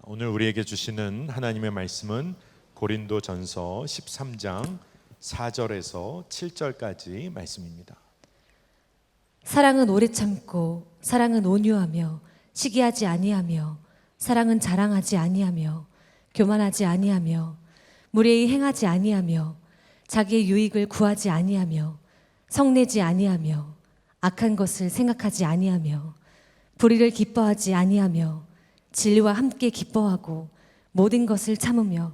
오늘 우리에게 주시는 하나님의 말씀은 고린도전서 13장 4절에서 7절까지 말씀입니다. 사랑은 오래 참고 사랑은 온유하며 시기하지 아니하며 사랑은 자랑하지 아니하며 교만하지 아니하며 무례히 행하지 아니하며 자기의 유익을 구하지 아니하며 성내지 아니하며 악한 것을 생각하지 아니하며 불의를 기뻐하지 아니하며 진리와 함께 기뻐하고 모든 것을 참으며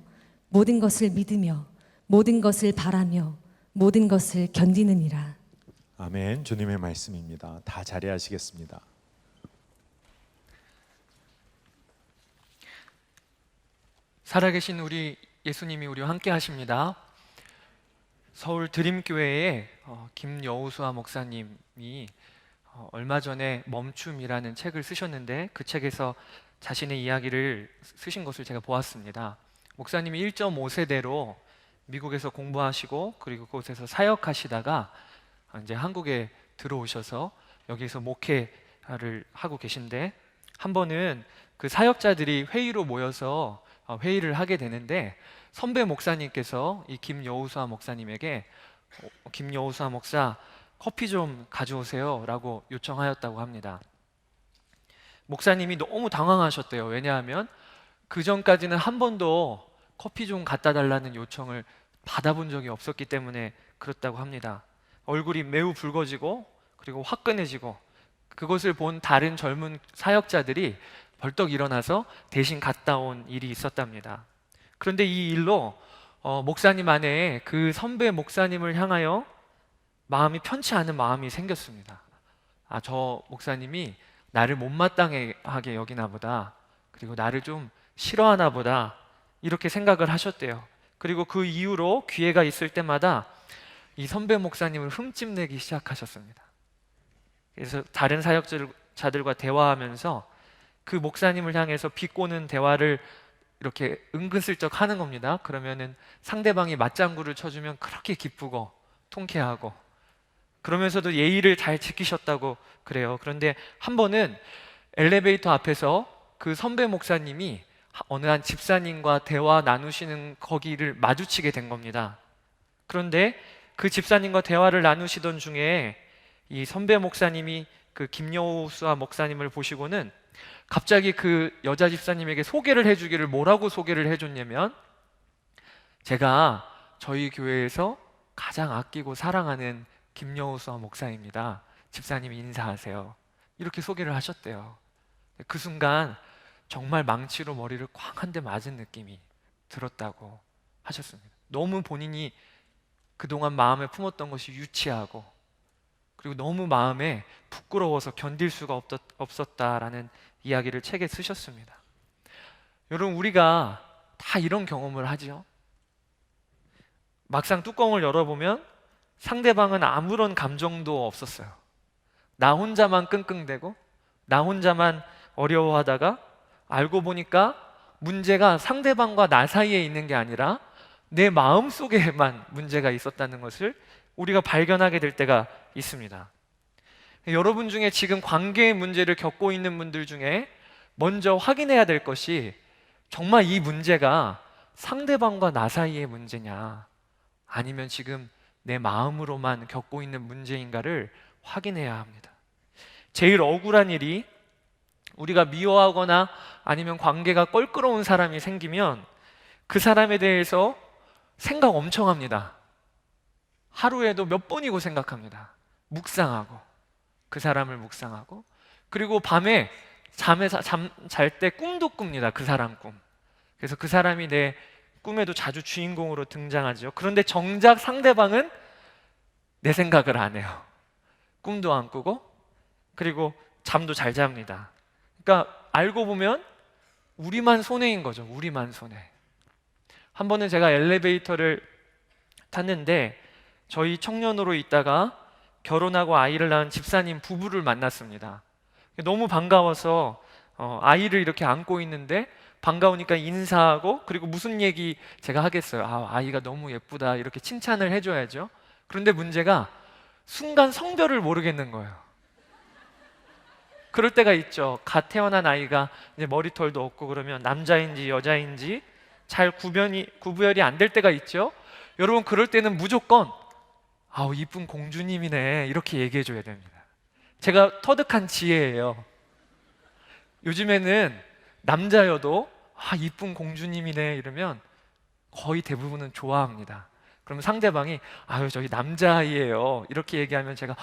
모든 것을 믿으며 모든 것을 바라며 모든 것을 견디느니라. 아멘. 주님의 말씀입니다. 다 자리하시겠습니다. 살아계신 우리 예수님이 우리와 함께 하십니다. 서울 드림교회의 김여우수아 목사님이 얼마 전에 멈춤이라는 책을 쓰셨는데 그 책에서 자신의 이야기를 쓰신 것을 제가 보았습니다. 목사님이 1.5세대로 미국에서 공부하시고 그리고 그곳에서 사역하시다가 이제 한국에 들어오셔서 여기서 목회를 하고 계신데, 한 번은 그 사역자들이 회의로 모여서 회의를 하게 되는데 선배 목사님께서 이 김여우수아 목사님에게 김여우수아 목사 커피 좀 가져오세요 라고 요청하였다고 합니다. 목사님이 너무 당황하셨대요. 왜냐하면 그 전까지는 한 번도 커피 좀 갖다 달라는 요청을 받아본 적이 없었기 때문에 그렇다고 합니다. 얼굴이 매우 붉어지고 그리고 화끈해지고, 그것을 본 다른 젊은 사역자들이 벌떡 일어나서 대신 갔다 온 일이 있었답니다. 그런데 이 일로 목사님 안에 그 선배 목사님을 향하여 마음이 편치 않은 마음이 생겼습니다. 저 목사님이 나를 못마땅하게 여기나 보다, 그리고 나를 좀 싫어하나 보다, 이렇게 생각을 하셨대요. 그리고 그 이후로 기회가 있을 때마다 이 선배 목사님을 흠집내기 시작하셨습니다. 그래서 다른 사역자들과 대화하면서 그 목사님을 향해서 비꼬는 대화를 이렇게 은근슬쩍 하는 겁니다. 그러면은 상대방이 맞장구를 쳐주면 그렇게 기쁘고 통쾌하고, 그러면서도 예의를 잘 지키셨다고 그래요. 그런데 한 번은 엘리베이터 앞에서 그 선배 목사님이 어느 한 집사님과 대화 나누시는 거기를 마주치게 된 겁니다. 그런데 그 집사님과 대화를 나누시던 중에 이 선배 목사님이 그 김여우수아 목사님을 보시고는 갑자기 그 여자 집사님에게 소개를 해주기를, 뭐라고 소개를 해줬냐면, 제가 저희 교회에서 가장 아끼고 사랑하는 김여우수아 목사입니다. 집사님 인사하세요. 이렇게 소개를 하셨대요. 그 순간 정말 망치로 머리를 쾅 한 대 맞은 느낌이 들었다고 하셨습니다. 너무 본인이 그동안 마음에 품었던 것이 유치하고 그리고 너무 마음에 부끄러워서 견딜 수가 없었다라는 이야기를 책에 쓰셨습니다. 여러분, 우리가 다 이런 경험을 하죠. 막상 뚜껑을 열어보면 상대방은 아무런 감정도 없었어요. 나 혼자만 끙끙대고 나 혼자만 어려워하다가 알고 보니까 문제가 상대방과 나 사이에 있는 게 아니라 내 마음속에만 문제가 있었다는 것을 우리가 발견하게 될 때가 있습니다. 여러분 중에 지금 관계의 문제를 겪고 있는 분들 중에 먼저 확인해야 될 것이, 정말 이 문제가 상대방과 나 사이의 문제냐, 아니면 지금 내 마음으로만 겪고 있는 문제인가를 확인해야 합니다. 제일 억울한 일이, 우리가 미워하거나 아니면 관계가 껄끄러운 사람이 생기면 그 사람에 대해서 생각 엄청 합니다. 하루에도 몇 번이고 생각합니다. 묵상하고, 그 사람을 묵상하고, 그리고 밤에 잠 잘 때 꿈도 꿉니다. 그 사람 꿈. 그래서 그 사람이 내 꿈에도 자주 주인공으로 등장하죠. 그런데 정작 상대방은 내 생각을 안 해요. 꿈도 안 꾸고 그리고 잠도 잘 잡니다. 그러니까 알고 보면 우리만 손해인 거죠. 우리만 손해. 한 번은 제가 엘리베이터를 탔는데 저희 청년으로 있다가 결혼하고 아이를 낳은 집사님 부부를 만났습니다. 너무 반가워서 아이를 이렇게 안고 있는데 반가우니까 인사하고, 그리고 무슨 얘기 제가 하겠어요. 아이가 너무 예쁘다 이렇게 칭찬을 해줘야죠. 그런데 문제가 순간 성별을 모르겠는 거예요. 그럴 때가 있죠. 갓 태어난 아이가 이제 머리털도 없고 그러면 남자인지 여자인지 잘 구별이 안 될 때가 있죠. 여러분, 그럴 때는 무조건 아우 이쁜 공주님이네 이렇게 얘기해 줘야 됩니다. 제가 터득한 지혜예요. 요즘에는 남자여도 아 이쁜 공주님이네 이러면 거의 대부분은 좋아합니다. 그러면 상대방이 아유 저희 남자아이예요 이렇게 얘기하면 제가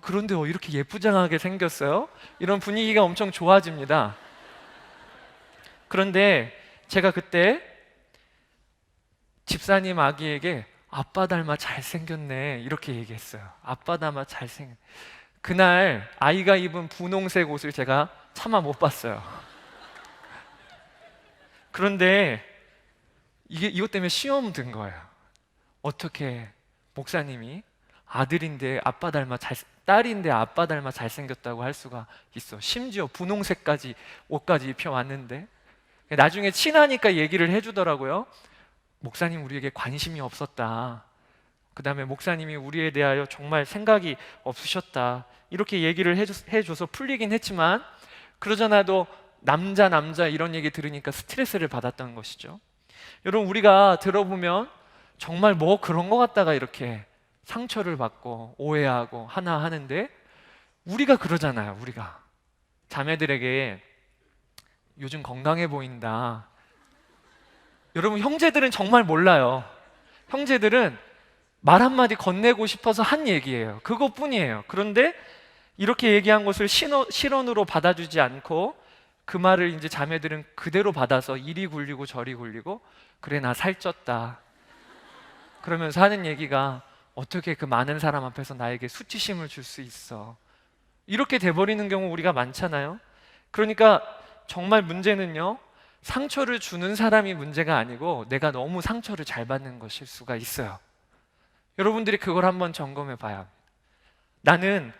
그런데 이렇게 예쁘장하게 생겼어요? 이런 분위기가 엄청 좋아집니다. 그런데 제가 그때 집사님 아기에게 아빠 닮아 잘생겼네 이렇게 얘기했어요. 아빠 닮아 잘생겼네. 그날 아이가 입은 분홍색 옷을 제가 차마 못 봤어요. 그런데 이것 때문에 시험 든 거예요. 어떻게 목사님이 아들인데 아빠 닮아 딸인데 아빠 닮아 잘생겼다고 할 수가 있어. 심지어 분홍색까지 옷까지 입혀왔는데. 나중에 친하니까 얘기를 해주더라고요. 목사님 우리에게 관심이 없었다. 그 다음에 목사님이 우리에 대하여 정말 생각이 없으셨다. 이렇게 얘기를 해줘서 풀리긴 했지만 그러잖아도 남자 이런 얘기 들으니까 스트레스를 받았던 것이죠. 여러분, 우리가 들어보면 정말 뭐 그런 것 같다가 이렇게 상처를 받고 오해하고 하나 하는데 우리가 그러잖아요. 우리가 자매들에게 요즘 건강해 보인다. 여러분, 형제들은 정말 몰라요. 형제들은 말 한마디 건네고 싶어서 한 얘기예요. 그것뿐이에요. 그런데 이렇게 얘기한 것을 실언으로 받아주지 않고 그 말을 이제 자매들은 그대로 받아서 이리 굴리고 저리 굴리고 그래 나 살쪘다 그러면서 하는 얘기가 어떻게 그 많은 사람 앞에서 나에게 수치심을 줄 수 있어. 이렇게 돼버리는 경우 우리가 많잖아요. 그러니까 정말 문제는요, 상처를 주는 사람이 문제가 아니고 내가 너무 상처를 잘 받는 것일 수가 있어요. 여러분들이 그걸 한번 점검해 봐야 합니다. 나는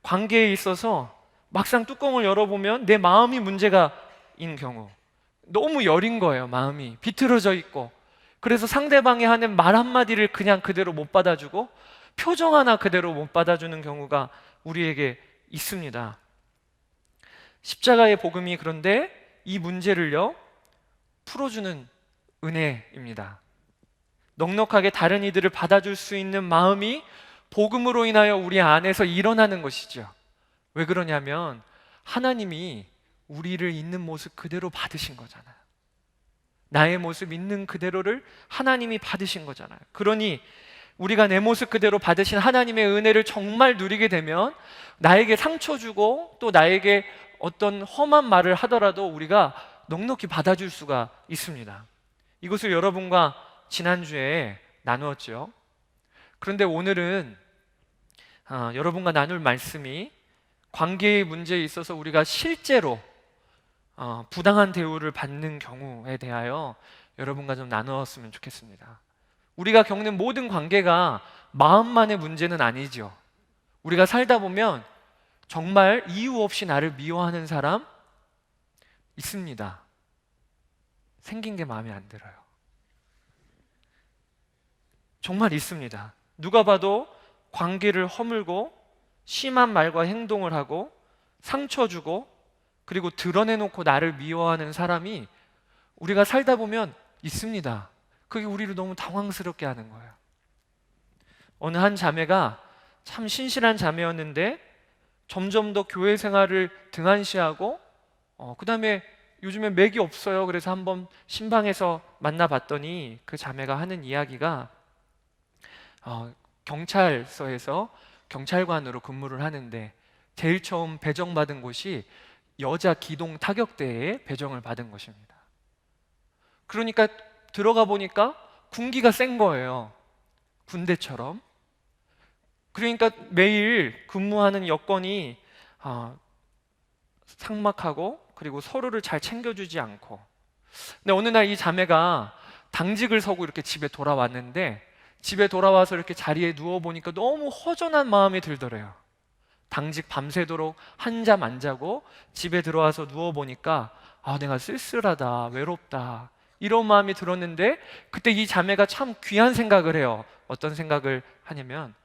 관계에 있어서 막상 뚜껑을 열어보면 내 마음이 문제가인 경우, 너무 여린 거예요. 마음이 비틀어져 있고, 그래서 상대방이 하는 말 한마디를 그냥 그대로 못 받아주고 표정 하나 그대로 못 받아주는 경우가 우리에게 있습니다. 십자가의 복음이 그런데 이 문제를요 풀어주는 은혜입니다. 넉넉하게 다른 이들을 받아줄 수 있는 마음이 복음으로 인하여 우리 안에서 일어나는 것이죠. 왜 그러냐면 하나님이 우리를 있는 모습 그대로 받으신 거잖아요. 나의 모습 있는 그대로를 하나님이 받으신 거잖아요. 그러니 우리가 내 모습 그대로 받으신 하나님의 은혜를 정말 누리게 되면 나에게 상처 주고 또 나에게 어떤 험한 말을 하더라도 우리가 넉넉히 받아줄 수가 있습니다. 이것을 여러분과 지난주에 나누었죠. 그런데 오늘은 여러분과 나눌 말씀이 관계의 문제에 있어서 우리가 실제로 부당한 대우를 받는 경우에 대하여 여러분과 좀 나누었으면 좋겠습니다. 우리가 겪는 모든 관계가 마음만의 문제는 아니죠. 우리가 살다 보면 정말 이유 없이 나를 미워하는 사람 있습니다. 생긴 게 마음에 안 들어요. 정말 있습니다. 누가 봐도 관계를 허물고 심한 말과 행동을 하고 상처 주고 그리고 드러내놓고 나를 미워하는 사람이 우리가 살다 보면 있습니다. 그게 우리를 너무 당황스럽게 하는 거예요. 어느 한 자매가 참 신실한 자매였는데 점점 더 교회 생활을 등한시하고 그 다음에 요즘에 맥이 없어요. 그래서 한번 신방에서 만나봤더니 그 자매가 하는 이야기가 경찰서에서 경찰관으로 근무를 하는데 제일 처음 배정받은 곳이 여자 기동 타격대에 배정을 받은 것입니다. 그러니까 들어가 보니까 군기가 센 거예요. 군대처럼. 그러니까 매일 근무하는 여건이 삭막하고 그리고 서로를 잘 챙겨주지 않고. 근데 어느 날 이 자매가 당직을 서고 이렇게 집에 돌아왔는데 집에 돌아와서 이렇게 자리에 누워보니까 너무 허전한 마음이 들더래요. 당직 밤새도록 한잠 안 자고 집에 들어와서 누워보니까 내가 쓸쓸하다, 외롭다 이런 마음이 들었는데 그때 이 자매가 참 귀한 생각을 해요. 어떤 생각을 하냐면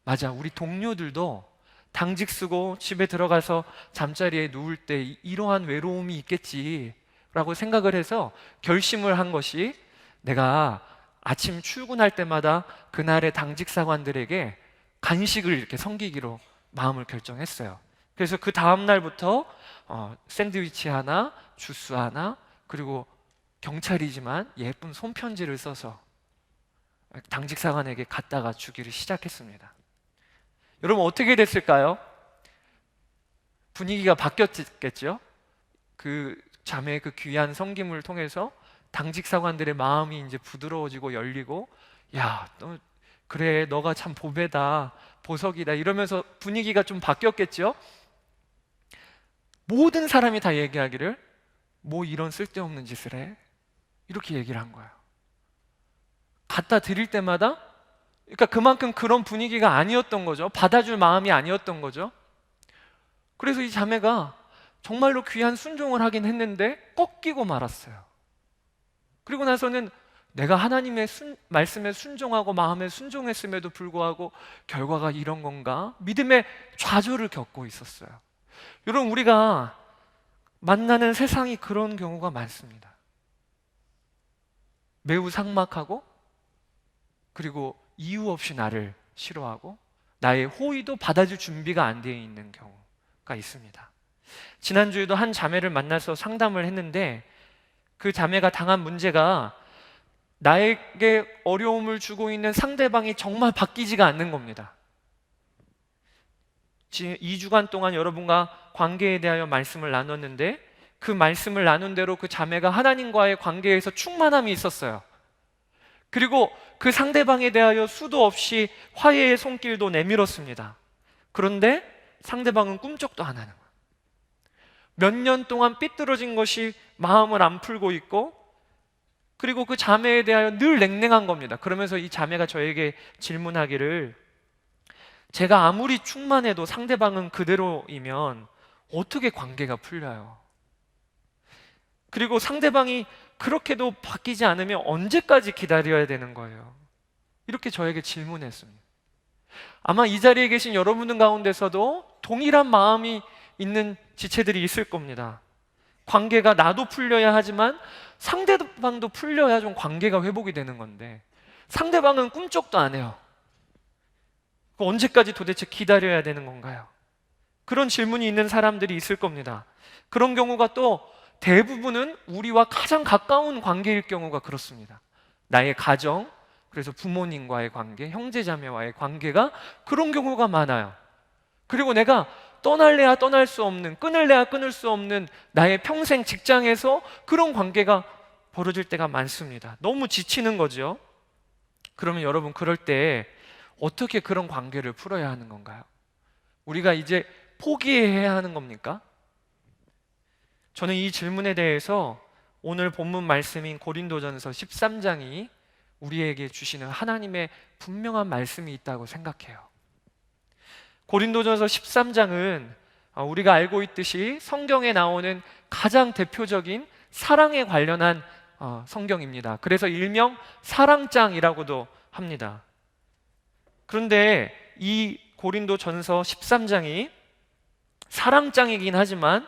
맞아, 우리 동료들도 당직 쓰고 집에 들어가서 잠자리에 누울 때 이러한 외로움이 있겠지라고 생각을 해서 결심을 한 것이, 내가 아침 출근할 때마다 그날의 당직 사관들에게 간식을 이렇게 섬기기로 마음을 결정했어요. 그래서 그 다음 날부터 샌드위치 하나, 주스 하나, 그리고 경찰이지만 예쁜 손편지를 써서 당직 사관에게 갖다가 주기를 시작했습니다. 여러분, 어떻게 됐을까요? 분위기가 바뀌었겠죠? 그 자매의 그 귀한 섬김을 통해서 당직 사관들의 마음이 이제 부드러워지고 열리고, 야, 너 그래, 너가 참 보배다, 보석이다, 이러면서 분위기가 좀 바뀌었겠죠? 모든 사람이 다 얘기하기를, 뭐 이런 쓸데없는 짓을 해? 이렇게 얘기를 한 거예요. 갖다 드릴 때마다, 그러니까 그만큼 그런 분위기가 아니었던 거죠. 받아줄 마음이 아니었던 거죠. 그래서 이 자매가 정말로 귀한 순종을 하긴 했는데 꺾이고 말았어요. 그리고 나서는 내가 하나님의 말씀에 순종하고 마음에 순종했음에도 불구하고 결과가 이런 건가? 믿음의 좌절을 겪고 있었어요. 여러분, 우리가 만나는 세상이 그런 경우가 많습니다. 매우 삭막하고, 그리고 이유 없이 나를 싫어하고, 나의 호의도 받아줄 준비가 안 되어 있는 경우가 있습니다. 지난주에도 한 자매를 만나서 상담을 했는데, 그 자매가 당한 문제가 나에게 어려움을 주고 있는 상대방이 정말 바뀌지가 않는 겁니다. 지금 2주간 동안 여러분과 관계에 대하여 말씀을 나눴는데, 그 말씀을 나눈 대로 그 자매가 하나님과의 관계에서 충만함이 있었어요. 그리고 그 상대방에 대하여 수도 없이 화해의 손길도 내밀었습니다. 그런데 상대방은 꿈쩍도 안 하는 거예요. 몇 년 동안 삐뚤어진 것이 마음을 안 풀고 있고, 그리고 그 자매에 대하여 늘 냉랭한 겁니다. 그러면서 이 자매가 저에게 질문하기를, 제가 아무리 충만해도 상대방은 그대로이면 어떻게 관계가 풀려요? 그리고 상대방이 그렇게도 바뀌지 않으면 언제까지 기다려야 되는 거예요? 이렇게 저에게 질문했습니다. 아마 이 자리에 계신 여러분들 가운데서도 동일한 마음이 있는 지체들이 있을 겁니다. 관계가 나도 풀려야 하지만 상대방도 풀려야 좀 관계가 회복이 되는 건데, 상대방은 꿈쩍도 안 해요. 언제까지 도대체 기다려야 되는 건가요? 그런 질문이 있는 사람들이 있을 겁니다. 그런 경우가 또 대부분은 우리와 가장 가까운 관계일 경우가 그렇습니다. 나의 가정, 그래서 부모님과의 관계, 형제자매와의 관계가 그런 경우가 많아요. 그리고 내가 떠날래야 떠날 수 없는, 끊을래야 끊을 수 없는 나의 평생 직장에서 그런 관계가 벌어질 때가 많습니다. 너무 지치는 거죠. 그러면 여러분, 그럴 때 어떻게 그런 관계를 풀어야 하는 건가요? 우리가 이제 포기해야 하는 겁니까? 저는 이 질문에 대해서 오늘 본문 말씀인 고린도전서 13장이 우리에게 주시는 하나님의 분명한 말씀이 있다고 생각해요. 고린도전서 13장은 우리가 알고 있듯이 성경에 나오는 가장 대표적인 사랑에 관련한 성경입니다. 그래서 일명 사랑장이라고도 합니다. 그런데 이 고린도전서 13장이 사랑장이긴 하지만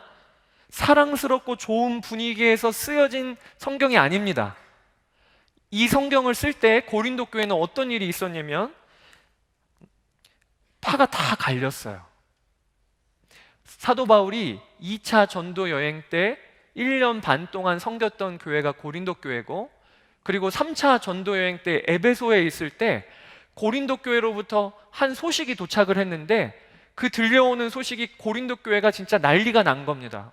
사랑스럽고 좋은 분위기에서 쓰여진 성경이 아닙니다. 이 성경을 쓸 때 고린도 교회는 어떤 일이 있었냐면 파가 다 갈렸어요. 사도 바울이 2차 전도 여행 때 1년 반 동안 섬겼던 교회가 고린도 교회고, 그리고 3차 전도 여행 때 에베소에 있을 때 고린도 교회로부터 한 소식이 도착을 했는데, 그 들려오는 소식이 고린도 교회가 진짜 난리가 난 겁니다.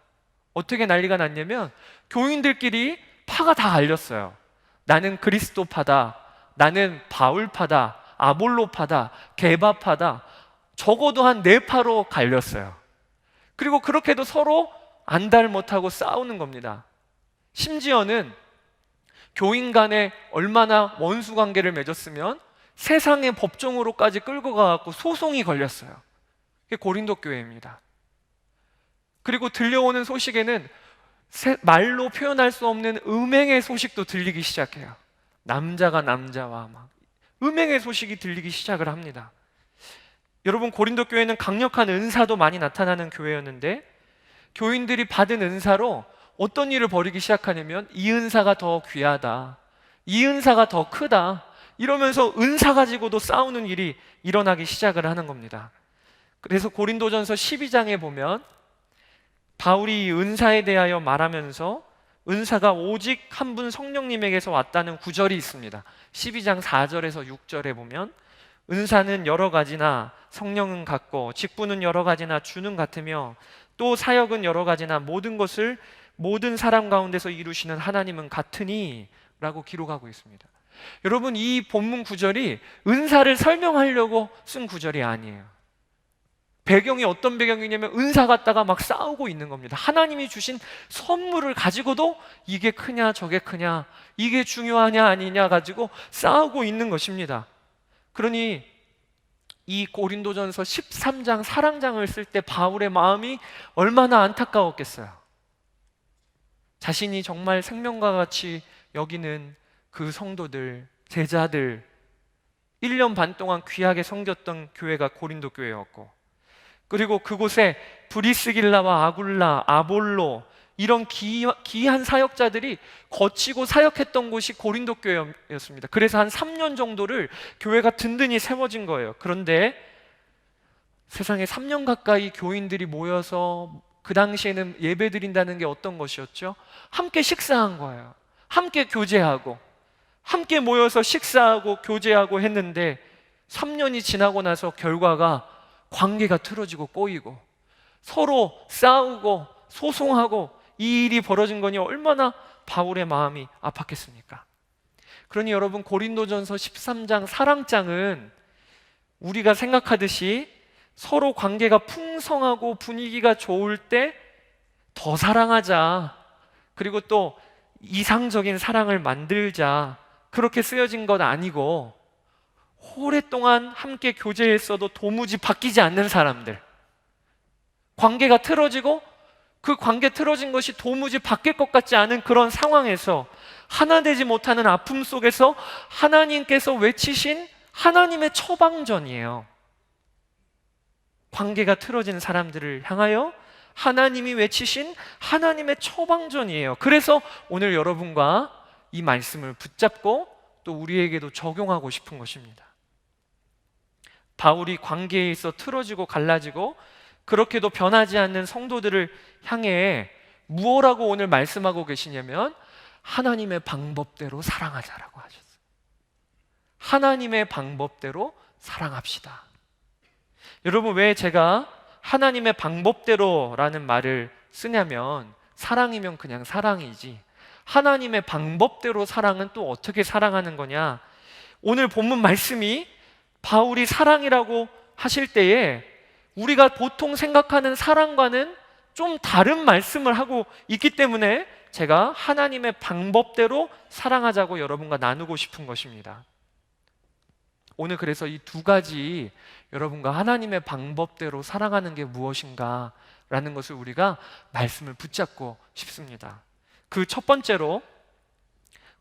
어떻게 난리가 났냐면 교인들끼리 파가 다 갈렸어요. 나는 그리스도파다, 나는 바울파다, 아볼로파다, 게바파다, 적어도 한 4파로 갈렸어요. 그리고 그렇게도 서로 안달 못하고 싸우는 겁니다. 심지어는 교인 간에 얼마나 원수 관계를 맺었으면 세상의 법정으로까지 끌고 가갖고 소송이 걸렸어요. 그게 고린도 교회입니다. 그리고 들려오는 소식에는 말로 표현할 수 없는 음행의 소식도 들리기 시작해요. 남자가 남자와 막 음행의 소식이 들리기 시작을 합니다. 여러분, 고린도 교회는 강력한 은사도 많이 나타나는 교회였는데 교인들이 받은 은사로 어떤 일을 벌이기 시작하냐면 이 은사가 더 귀하다, 이 은사가 더 크다, 이러면서 은사 가지고도 싸우는 일이 일어나기 시작을 하는 겁니다. 그래서 고린도전서 12장에 보면 바울이 이 은사에 대하여 말하면서 은사가 오직 한 분 성령님에게서 왔다는 구절이 있습니다. 12장 4절에서 6절에 보면 은사는 여러 가지나 성령은 같고 직분은 여러 가지나 주는 같으며 또 사역은 여러 가지나 모든 것을 모든 사람 가운데서 이루시는 하나님은 같으니 라고 기록하고 있습니다. 여러분, 이 본문 구절이 은사를 설명하려고 쓴 구절이 아니에요. 배경이 어떤 배경이냐면 은사 갖다가 막 싸우고 있는 겁니다. 하나님이 주신 선물을 가지고도 이게 크냐 저게 크냐, 이게 중요하냐 아니냐 가지고 싸우고 있는 것입니다. 그러니 이 고린도전서 13장 사랑장을 쓸 때 바울의 마음이 얼마나 안타까웠겠어요. 자신이 정말 생명과 같이 여기는 그 성도들, 제자들, 1년 반 동안 귀하게 섬겼던 교회가 고린도 교회였고, 그리고 그곳에 브리스길라와 아굴라, 아볼로 이런 귀한 사역자들이 거치고 사역했던 곳이 고린도 교회였습니다. 그래서 한 3년 정도를 교회가 든든히 세워진 거예요. 그런데 세상에 3년 가까이 교인들이 모여서 그 당시에는 예배 드린다는 게 어떤 것이었죠? 함께 식사한 거예요. 함께 교제하고 함께 모여서 식사하고 교제하고 했는데 3년이 지나고 나서 결과가 관계가 틀어지고 꼬이고 서로 싸우고 소송하고 이 일이 벌어진 거니 얼마나 바울의 마음이 아팠겠습니까? 그러니 여러분, 고린도전서 13장 사랑장은 우리가 생각하듯이 서로 관계가 풍성하고 분위기가 좋을 때 더 사랑하자, 그리고 또 이상적인 사랑을 만들자, 그렇게 쓰여진 것 아니고 오랫동안 함께 교제했어도 도무지 바뀌지 않는 사람들, 관계가 틀어지고 그 관계 틀어진 것이 도무지 바뀔 것 같지 않은 그런 상황에서 하나 되지 못하는 아픔 속에서 하나님께서 외치신 하나님의 처방전이에요. 관계가 틀어진 사람들을 향하여 하나님이 외치신 하나님의 처방전이에요. 그래서 오늘 여러분과 이 말씀을 붙잡고 또 우리에게도 적용하고 싶은 것입니다. 바울이 관계에 있어 틀어지고 갈라지고 그렇게도 변하지 않는 성도들을 향해 무엇라고 오늘 말씀하고 계시냐면 하나님의 방법대로 사랑하자라고 하셨어요. 하나님의 방법대로 사랑합시다. 여러분, 왜 제가 하나님의 방법대로라는 말을 쓰냐면 사랑이면 그냥 사랑이지 하나님의 방법대로 사랑은 또 어떻게 사랑하는 거냐, 오늘 본문 말씀이 바울이 사랑이라고 하실 때에 우리가 보통 생각하는 사랑과는 좀 다른 말씀을 하고 있기 때문에 제가 하나님의 방법대로 사랑하자고 여러분과 나누고 싶은 것입니다. 오늘 그래서 이 두 가지, 여러분과 하나님의 방법대로 사랑하는 게 무엇인가 라는 것을 우리가 말씀을 붙잡고 싶습니다. 그 첫 번째로,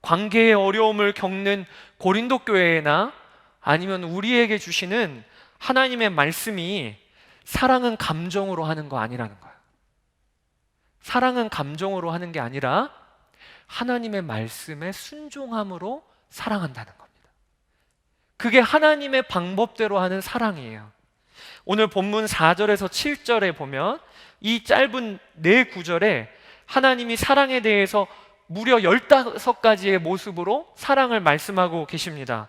관계의 어려움을 겪는 고린도 교회나 아니면 우리에게 주시는 하나님의 말씀이 사랑은 감정으로 하는 거 아니라는 거예요. 사랑은 감정으로 하는 게 아니라 하나님의 말씀에 순종함으로 사랑한다는 겁니다. 그게 하나님의 방법대로 하는 사랑이에요. 오늘 본문 4절에서 7절에 보면 이 짧은 네 구절에 하나님이 사랑에 대해서 무려 15가지의 모습으로 사랑을 말씀하고 계십니다.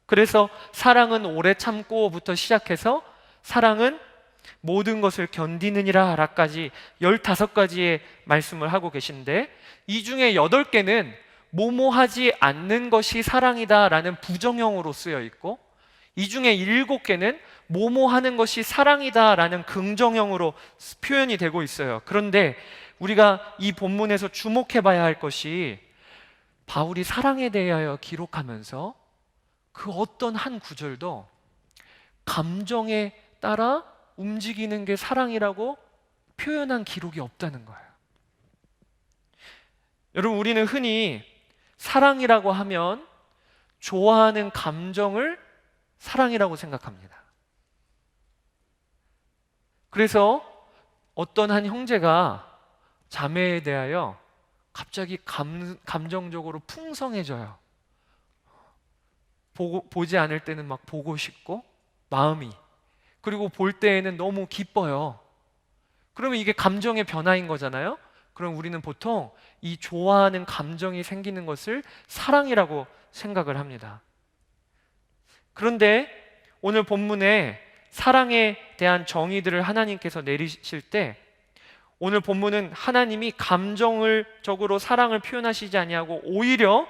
그래서 사랑은 오래 참고부터 시작해서 사랑은 모든 것을 견디느니라 라까지 15가지의 말씀을 하고 계신데, 이 중에 8개는 뭐뭐하지 않는 것이 사랑이다 라는 부정형으로 쓰여 있고, 이 중에 7개는 뭐뭐하는 것이 사랑이다 라는 긍정형으로 표현이 되고 있어요. 그런데 우리가 이 본문에서 주목해 봐야 할 것이, 바울이 사랑에 대하여 기록하면서 그 어떤 한 구절도 감정에 따라 움직이는 게 사랑이라고 표현한 기록이 없다는 거예요. 여러분, 우리는 흔히 사랑이라고 하면 좋아하는 감정을 사랑이라고 생각합니다. 그래서 어떤 한 형제가 자매에 대하여 갑자기 감정적으로 풍성해져요. 보지 않을 때는 막 보고 싶고 마음이, 그리고 볼 때에는 너무 기뻐요. 그러면 이게 감정의 변화인 거잖아요. 그럼 우리는 보통 이 좋아하는 감정이 생기는 것을 사랑이라고 생각을 합니다. 그런데 오늘 본문에 사랑에 대한 정의들을 하나님께서 내리실 때, 오늘 본문은 하나님이 감정을 적으로 사랑을 표현하시지 아니하고 오히려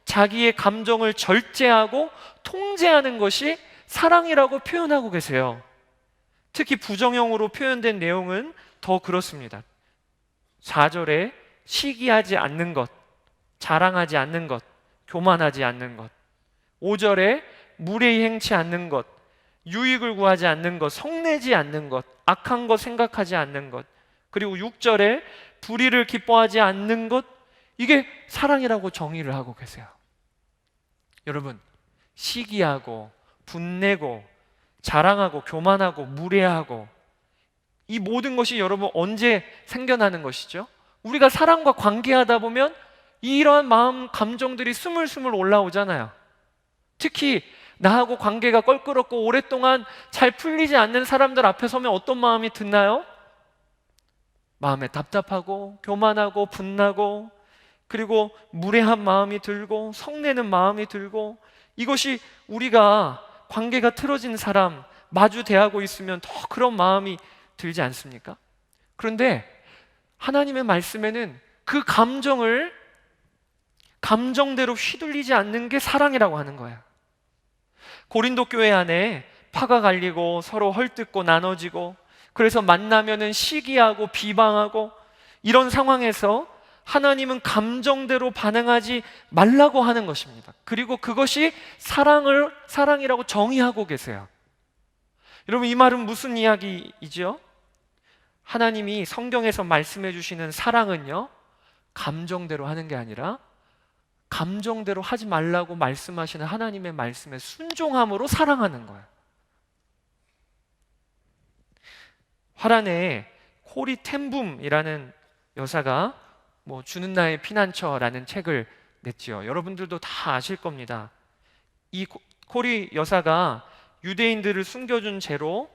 자기의 감정을 절제하고 통제하는 것이 사랑이라고 표현하고 계세요. 특히 부정형으로 표현된 내용은 더 그렇습니다. 4절에 시기하지 않는 것, 자랑하지 않는 것, 교만하지 않는 것. 5절에 무례히 행치 않는 것, 유익을 구하지 않는 것, 성내지 않는 것, 악한 것 생각하지 않는 것. 그리고 6절에 불의를 기뻐하지 않는 것, 이게 사랑이라고 정의를 하고 계세요. 여러분, 시기하고 분내고 자랑하고 교만하고 무례하고 이 모든 것이 여러분 언제 생겨나는 것이죠? 우리가 사람과 관계하다 보면 이러한 마음, 감정들이 스물스물 올라오잖아요. 특히 나하고 관계가 껄끄럽고 오랫동안 잘 풀리지 않는 사람들 앞에 서면 어떤 마음이 드나요? 마음에 답답하고 교만하고 분나고, 그리고 무례한 마음이 들고 성내는 마음이 들고, 이것이 우리가 관계가 틀어진 사람 마주 대하고 있으면 더 그런 마음이 들지 않습니까? 그런데 하나님의 말씀에는 그 감정을 감정대로 휘둘리지 않는 게 사랑이라고 하는 거예요. 고린도 교회 안에 파가 갈리고 서로 헐뜯고 나눠지고, 그래서 만나면은 시기하고 비방하고, 이런 상황에서 하나님은 감정대로 반응하지 말라고 하는 것입니다. 그리고 그것이 사랑이라고 정의하고 계세요. 여러분, 이 말은 무슨 이야기이죠? 하나님이 성경에서 말씀해 주시는 사랑은요, 감정대로 하는 게 아니라 감정대로 하지 말라고 말씀하시는 하나님의 말씀에 순종함으로 사랑하는 거예요. 화란에 코리 텐붐이라는 여사가 주는 나의 피난처라는 책을 냈지요. 여러분들도 다 아실 겁니다. 이 코리 여사가 유대인들을 숨겨준 죄로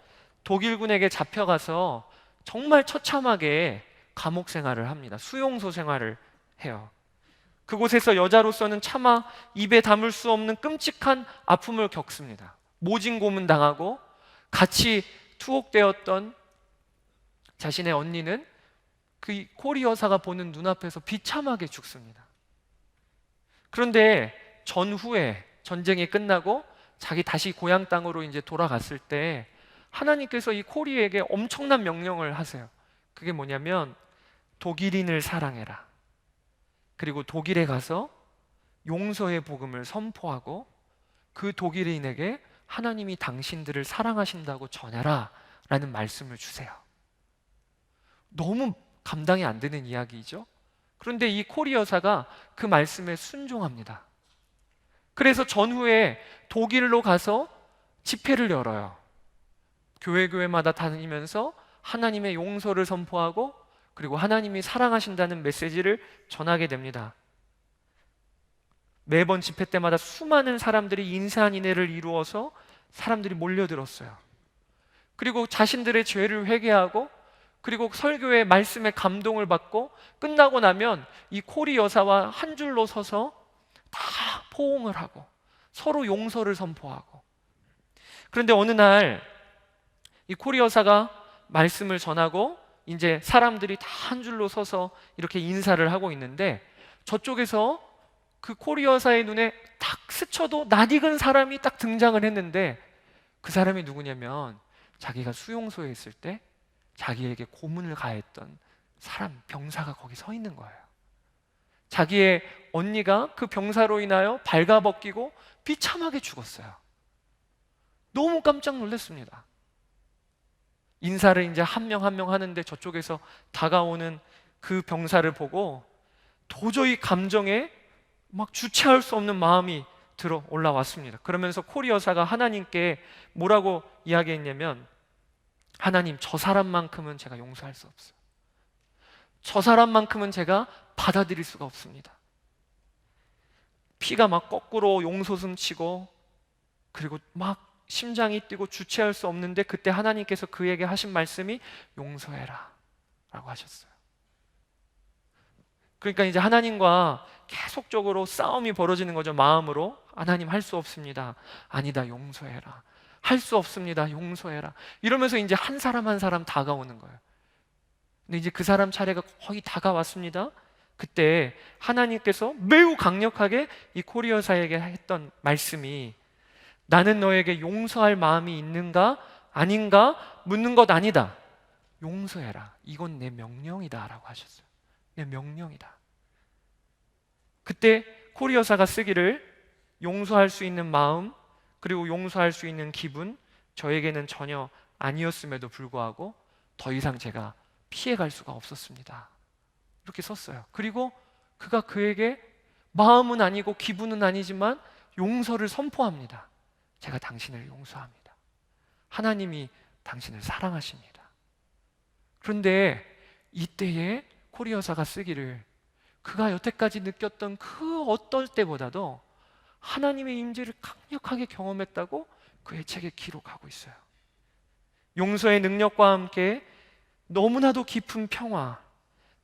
독일군에게 잡혀가서 정말 처참하게 감옥 생활을 합니다. 수용소 생활을 해요. 그곳에서 여자로서는 차마 입에 담을 수 없는 끔찍한 아픔을 겪습니다. 모진 고문당하고 같이 투옥되었던 자신의 언니는 그 코리 여사가 보는 눈앞에서 비참하게 죽습니다. 그런데 전후에 전쟁이 끝나고 자기 다시 고향 땅으로 이제 돌아갔을 때 하나님께서 이 코리에게 엄청난 명령을 하세요. 그게 뭐냐면 독일인을 사랑해라. 그리고 독일에 가서 용서의 복음을 선포하고 그 독일인에게 하나님이 당신들을 사랑하신다고 전해라 라는 말씀을 주세요. 너무 감당이 안 되는 이야기죠. 그런데 이 코리 여사가 그 말씀에 순종합니다. 그래서 전후에 독일로 가서 집회를 열어요. 교회마다 다니면서 하나님의 용서를 선포하고, 그리고 하나님이 사랑하신다는 메시지를 전하게 됩니다. 매번 집회 때마다 수많은 사람들이 인산인해를 이루어서 사람들이 몰려들었어요. 그리고 자신들의 죄를 회개하고, 그리고 설교의 말씀에 감동을 받고, 끝나고 나면 이 코리 여사와 한 줄로 서서 다 포옹을 하고 서로 용서를 선포하고. 그런데 어느 날 이 코리 여사가 말씀을 전하고 이제 사람들이 다 한 줄로 서서 이렇게 인사를 하고 있는데, 저쪽에서 그 코리 여사의 눈에 딱 스쳐도 낯익은 사람이 딱 등장을 했는데, 그 사람이 누구냐면 자기가 수용소에 있을 때 자기에게 고문을 가했던 사람, 병사가 거기 서 있는 거예요. 자기의 언니가 그 병사로 인하여 발가벗기고 비참하게 죽었어요. 너무 깜짝 놀랐습니다. 인사를 이제 한 명 한 명 하는데 저쪽에서 다가오는 그 병사를 보고 도저히 감정에 막 주체할 수 없는 마음이 들어 올라왔습니다. 그러면서 코리 여사가 하나님께 뭐라고 이야기했냐면, 하나님, 저 사람만큼은 제가 용서할 수 없어요. 저 사람만큼은 제가 받아들일 수가 없습니다. 피가 막 거꾸로 용솟음 치고 그리고 막 심장이 뛰고 주체할 수 없는데 그때 하나님께서 그에게 하신 말씀이 용서해라 라고 하셨어요. 그러니까 이제 하나님과 계속적으로 싸움이 벌어지는 거죠. 마음으로. 하나님, 할 수 없습니다. 아니다, 용서해라. 할 수 없습니다. 용서해라. 이러면서 이제 한 사람 한 사람 다가오는 거예요. 근데 이제 그 사람 차례가 거의 다가왔습니다. 그때 하나님께서 매우 강력하게 이 코리 여사에게 했던 말씀이, 나는 너에게 용서할 마음이 있는가 아닌가 묻는 것 아니다. 용서해라. 이건 내 명령이다 라고 하셨어요. 내 명령이다. 그때 코리 여사가 쓰기를, 용서할 수 있는 마음 그리고 용서할 수 있는 기분, 저에게는 전혀 아니었음에도 불구하고 더 이상 제가 피해갈 수가 없었습니다. 이렇게 썼어요. 그리고 그가 그에게 마음은 아니고 기분은 아니지만 용서를 선포합니다. 제가 당신을 용서합니다. 하나님이 당신을 사랑하십니다. 그런데 이때에 코리 여사가 쓰기를, 그가 여태까지 느꼈던 그 어떨 때보다도 하나님의 임재를 강력하게 경험했다고 그의 책에 기록하고 있어요. 용서의 능력과 함께 너무나도 깊은 평화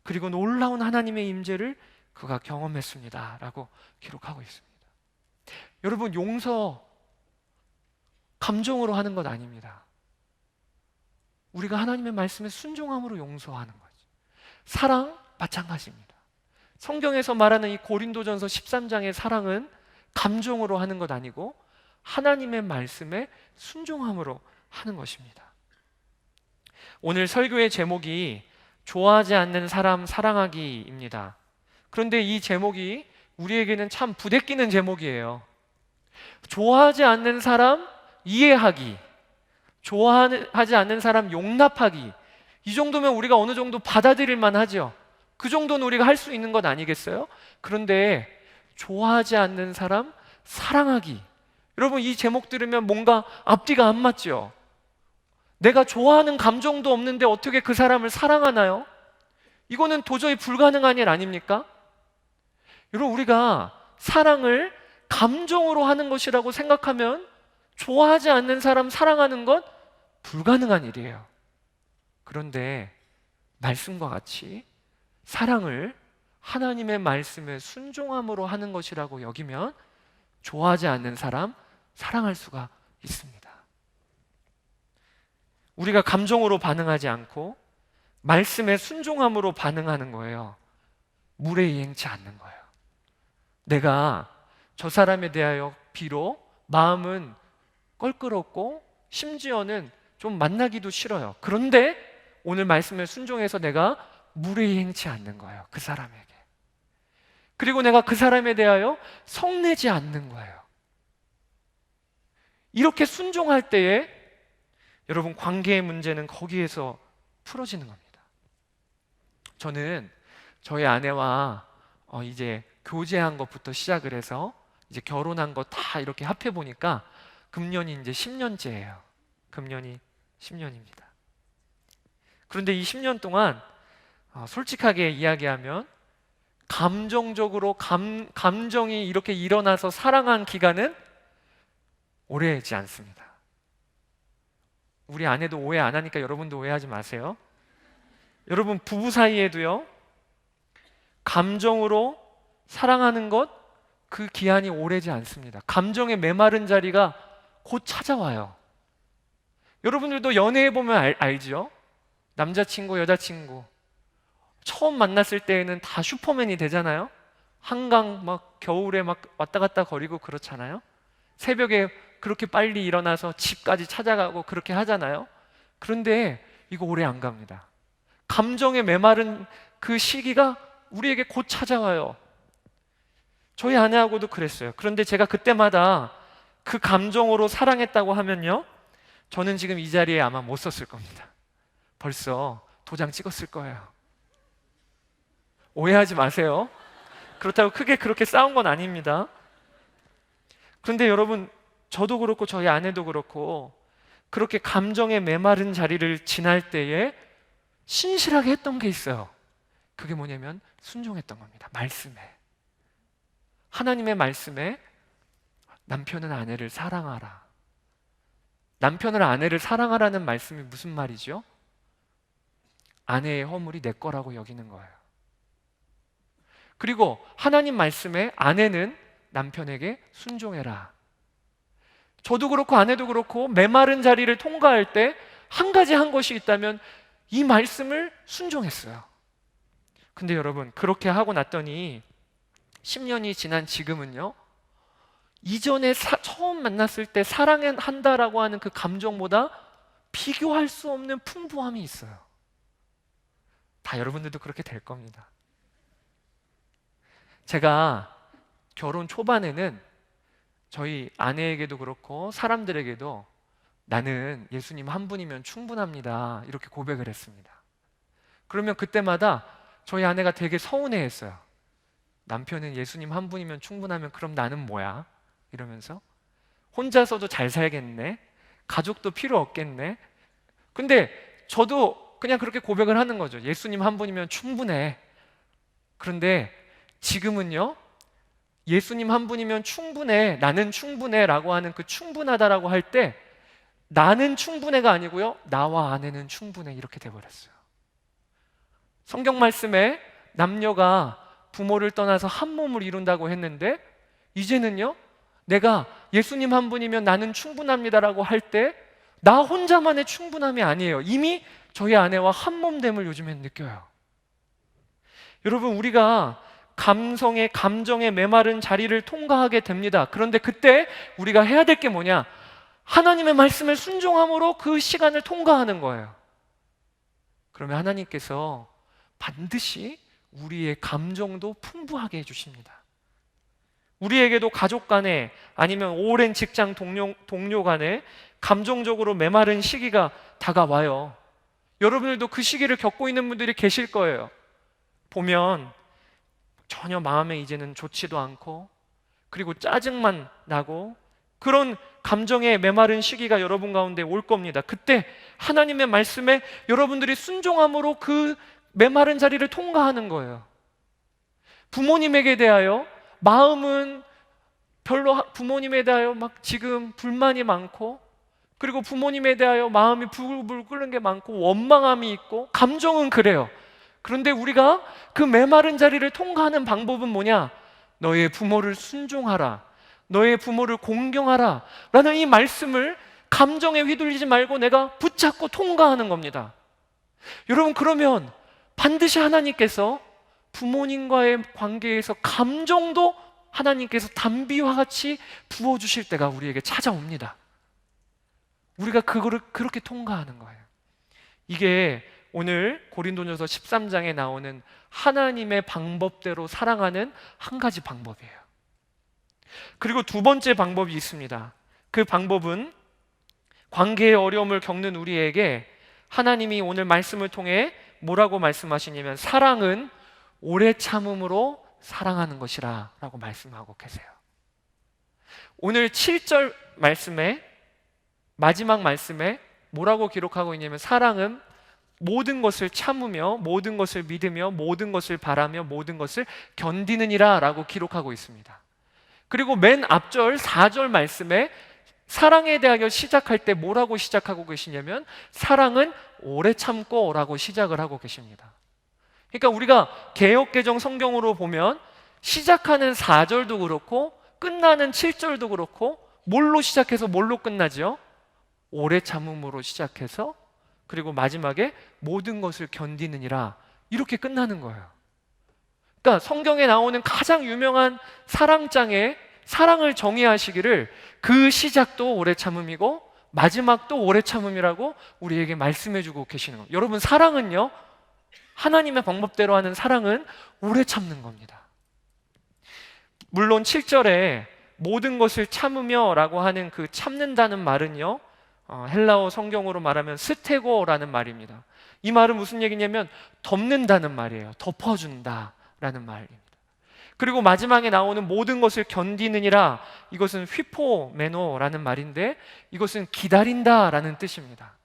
그리고 놀라운 하나님의 임재를 그가 경험했습니다 라고 기록하고 있습니다. 여러분, 용서 감정으로 하는 것 아닙니다. 우리가 하나님의 말씀에 순종함으로 용서하는 거죠. 사랑 마찬가지입니다. 성경에서 말하는 이 고린도전서 13장의 사랑은 감정으로 하는 것 아니고 하나님의 말씀에 순종함으로 하는 것입니다. 오늘 설교의 제목이 좋아하지 않는 사람 사랑하기입니다. 그런데 이 제목이 우리에게는 참 부대끼는 제목이에요. 좋아하지 않는 사람 이해하기, 좋아하지 않는 사람 용납하기, 이 정도면 우리가 어느 정도 받아들일 만하죠. 그 정도는 우리가 할 수 있는 것 아니겠어요? 그런데 좋아하지 않는 사람 사랑하기, 여러분, 이 제목 들으면 뭔가 앞뒤가 안 맞죠? 내가 좋아하는 감정도 없는데 어떻게 그 사람을 사랑하나요? 이거는 도저히 불가능한 일 아닙니까? 여러분, 우리가 사랑을 감정으로 하는 것이라고 생각하면 좋아하지 않는 사람 사랑하는 것 불가능한 일이에요. 그런데 말씀과 같이 사랑을 하나님의 말씀에 순종함으로 하는 것이라고 여기면 좋아하지 않는 사람 사랑할 수가 있습니다. 우리가 감정으로 반응하지 않고 말씀에 순종함으로 반응하는 거예요. 물에 이행치 않는 거예요. 내가 저 사람에 대하여 비록 마음은 껄끄럽고 심지어는 좀 만나기도 싫어요. 그런데 오늘 말씀에 순종해서 내가 물에 이행치 않는 거예요. 그 사람에게. 그리고 내가 그 사람에 대하여 성내지 않는 거예요. 이렇게 순종할 때에 여러분, 관계의 문제는 거기에서 풀어지는 겁니다. 저는 저희 아내와 이제 교제한 것부터 시작을 해서 이제 결혼한 거 다 이렇게 합해 보니까 금년이 이제 10년째예요. 금년이 10년입니다. 그런데 이 10년 동안 솔직하게 이야기하면 감정적으로 감정이 이렇게 일어나서 사랑한 기간은 오래지 않습니다. 우리 아내도 오해 안 하니까 여러분도 오해하지 마세요. 여러분, 부부 사이에도요, 감정으로 사랑하는 것, 그 기한이 오래지 않습니다. 감정의 메마른 자리가 곧 찾아와요. 여러분들도 연애해보면 알죠? 남자친구, 여자친구 처음 만났을 때에는 다 슈퍼맨이 되잖아요. 한강 막 겨울에 막 왔다 갔다 거리고 그렇잖아요. 새벽에 그렇게 빨리 일어나서 집까지 찾아가고 그렇게 하잖아요. 그런데 이거 오래 안 갑니다. 감정에 메마른 그 시기가 우리에게 곧 찾아와요. 저희 아내하고도 그랬어요. 그런데 제가 그때마다 그 감정으로 사랑했다고 하면요, 저는 지금 이 자리에 아마 못 섰을 겁니다. 벌써 도장 찍었을 거예요. 오해하지 마세요. 그렇다고 크게 그렇게 싸운 건 아닙니다. 그런데 여러분, 저도 그렇고 저희 아내도 그렇고 그렇게 감정의 메마른 자리를 지날 때에 신실하게 했던 게 있어요. 그게 뭐냐면 순종했던 겁니다. 말씀에, 하나님의 말씀에 남편은 아내를 사랑하라. 남편을 아내를 사랑하라는 말씀이 무슨 말이죠? 아내의 허물이 내 거라고 여기는 거예요. 그리고 하나님 말씀에 아내는 남편에게 순종해라. 저도 그렇고 아내도 그렇고 메마른 자리를 통과할 때 한 가지 한 것이 있다면 이 말씀을 순종했어요. 근데 여러분, 그렇게 하고 났더니 10년이 지난 지금은요, 이전에 처음 만났을 때 사랑한다라고 하는 그 감정보다 비교할 수 없는 풍부함이 있어요. 다 여러분들도 그렇게 될 겁니다. 제가 결혼 초반에는 저희 아내에게도 그렇고 사람들에게도 나는 예수님 한 분이면 충분합니다, 이렇게 고백을 했습니다. 그러면 그때마다 저희 아내가 되게 서운해했어요. 남편은 예수님 한 분이면 충분하면 그럼 나는 뭐야? 이러면서 혼자서도 잘 살겠네, 가족도 필요 없겠네. 근데 저도 그냥 그렇게 고백을 하는 거죠. 예수님 한 분이면 충분해. 그런데 지금은요, 예수님 한 분이면 충분해, 나는 충분해 라고 하는 그 충분하다라고 할 때 나는 충분해가 아니고요, 나와 아내는 충분해, 이렇게 돼버렸어요. 성경 말씀에 남녀가 부모를 떠나서 한 몸을 이룬다고 했는데 이제는요, 내가 예수님 한 분이면 나는 충분합니다라고 할 때 나 혼자만의 충분함이 아니에요. 이미 저희 아내와 한 몸됨을 요즘엔 느껴요. 여러분, 우리가 감정의 메마른 자리를 통과하게 됩니다. 그런데 그때 우리가 해야 될 게 뭐냐? 하나님의 말씀을 순종함으로 그 시간을 통과하는 거예요. 그러면 하나님께서 반드시 우리의 감정도 풍부하게 해주십니다. 우리에게도 가족 간에 아니면 오랜 직장 동료 간에 감정적으로 메마른 시기가 다가와요. 여러분들도 그 시기를 겪고 있는 분들이 계실 거예요. 보면 전혀 마음에 이제는 좋지도 않고, 그리고 짜증만 나고, 그런 감정의 메마른 시기가 여러분 가운데 올 겁니다. 그때 하나님의 말씀에 여러분들이 순종함으로 그 메마른 자리를 통과하는 거예요. 부모님에게 대하여 마음은 별로, 부모님에 대하여 막 지금 불만이 많고, 그리고 부모님에 대하여 마음이 부글부글 끓는 게 많고, 원망함이 있고, 감정은 그래요. 그런데 우리가 그 메마른 자리를 통과하는 방법은 뭐냐? 너의 부모를 순종하라, 너의 부모를 공경하라 라는 이 말씀을 감정에 휘둘리지 말고 내가 붙잡고 통과하는 겁니다. 여러분, 그러면 반드시 하나님께서 부모님과의 관계에서 감정도 하나님께서 단비와 같이 부어주실 때가 우리에게 찾아옵니다. 우리가 그거를 그렇게 통과하는 거예요. 이게 오늘 고린도전서 13장에 나오는 하나님의 방법대로 사랑하는 한 가지 방법이에요. 그리고 두 번째 방법이 있습니다. 그 방법은 관계의 어려움을 겪는 우리에게 하나님이 오늘 말씀을 통해 뭐라고 말씀하시냐면 사랑은 오래 참음으로 사랑하는 것이라 라고 말씀하고 계세요. 오늘 7절 말씀에, 마지막 말씀에 뭐라고 기록하고 있냐면 사랑은 모든 것을 참으며 모든 것을 믿으며 모든 것을 바라며 모든 것을 견디느니라 라고 기록하고 있습니다. 그리고 맨 앞절 4절 말씀에 사랑에 대하여 시작할 때 뭐라고 시작하고 계시냐면 사랑은 오래 참고 라고 시작을 하고 계십니다. 그러니까 우리가 개역개정 성경으로 보면 시작하는 4절도 그렇고 끝나는 7절도 그렇고 뭘로 시작해서 뭘로 끝나죠? 오래 참음으로 시작해서 그리고 마지막에 모든 것을 견디느니라, 이렇게 끝나는 거예요. 그러니까 성경에 나오는 가장 유명한 사랑장에 사랑을 정의하시기를 그 시작도 오래 참음이고 마지막도 오래 참음이라고 우리에게 말씀해주고 계시는 거예요. 여러분, 사랑은요, 하나님의 방법대로 하는 사랑은 오래 참는 겁니다. 물론 7절에 모든 것을 참으며 라고 하는 그 참는다는 말은요, 헬라어 성경으로 말하면 스테고라는 말입니다. 이 말은 무슨 얘기냐면 덮는다는 말이에요. 덮어준다 라는 말입니다. 그리고 마지막에 나오는 모든 것을 견디느니라, 이것은 휘포메노라는 말인데 이것은 기다린다라는 뜻입니다.